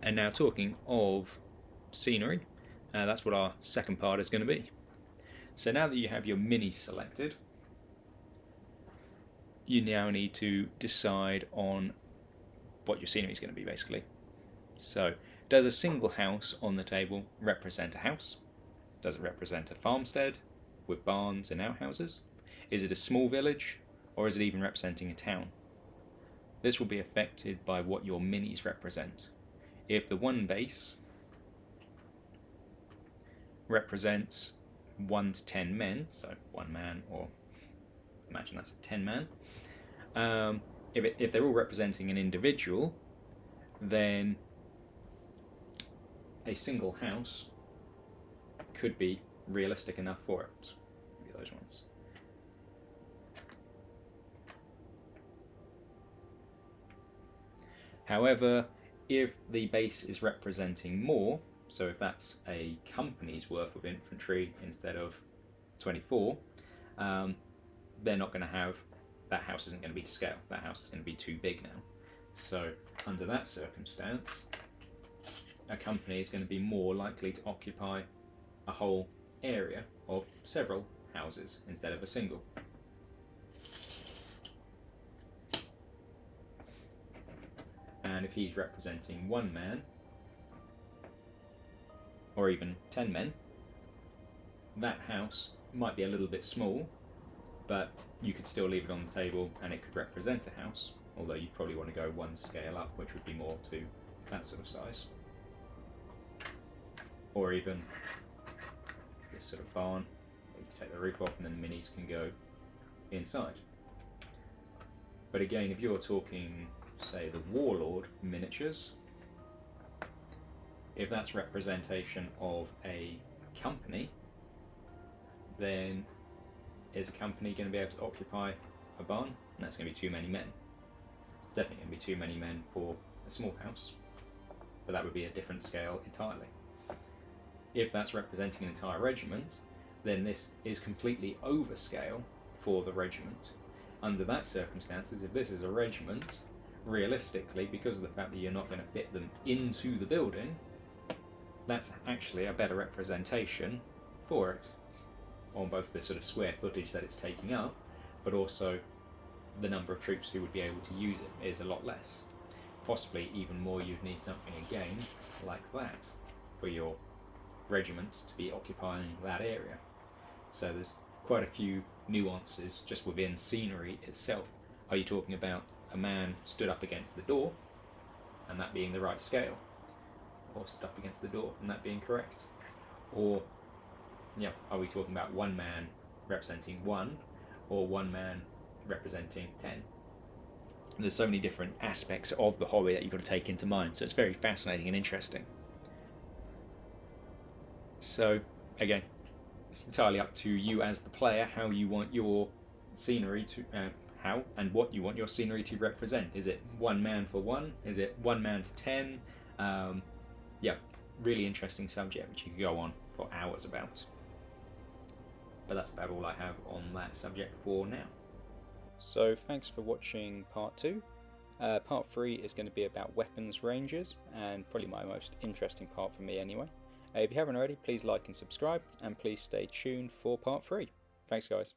And now talking of scenery, that's what our second part is going to be. So now that you have your minis selected, you now need to decide on what your scenery is going to be, basically. So, does a single house on the table represent a house? Does it represent a farmstead with barns and outhouses? Is it a small village, or is it even representing a town? This will be affected by what your minis represent. If the one base represents 1 to 10 men, so 1 man, or imagine that's a 10 man, if they're all representing an individual, then a single house could be realistic enough for it. Maybe those ones. However, if the base is representing more, so if that's a company's worth of infantry instead of 24, they're not going to have, that house isn't going to be to scale. That house is going to be too big now. So under that circumstance, a company is going to be more likely to occupy a whole area of several houses instead of a single. And if he's representing 1 man, or even 10 men, that house might be a little bit small, but you could still leave it on the table and it could represent a house, although you'd probably want to go 1 scale up, which would be more to that sort of size. Or even this sort of barn, you can take the roof off and then the minis can go inside. But again, if you're talking, say, the warlord miniatures, if that's representation of a company, then is a company going to be able to occupy a barn? And that's going to be too many men. It's definitely going to be too many men for a small house, but that would be a different scale entirely. If that's representing an entire regiment, then this is completely overscale for the regiment. Under that circumstances, if this is a regiment, realistically, because of the fact that you're not going to fit them into the building, that's actually a better representation for it, on both the sort of square footage that it's taking up, but also the number of troops who would be able to use it is a lot less. Possibly even more, you'd need something again like that for your regiment to be occupying that area. So there's quite a few nuances just within scenery itself. Are you talking about a man stood up against the door and that being the right scale, or stood up against the door and that being correct? Or are we talking about 1 man representing 1, or 1 man representing 10? And there's so many different aspects of the hobby that you've got to take into mind, so it's very fascinating and interesting. So again, it's entirely up to you as the player how you want your scenery to how and what you want your scenery to represent. Is it 1 man for 1? Is it 1 man to 10? Really interesting subject which you could go on for hours about. But that's about all I have on that subject for now. So thanks for watching part 2. Part 3 is going to be about weapons ranges, and probably my most interesting part for me anyway. If you haven't already, please like and subscribe, and please stay tuned for part 3. Thanks guys.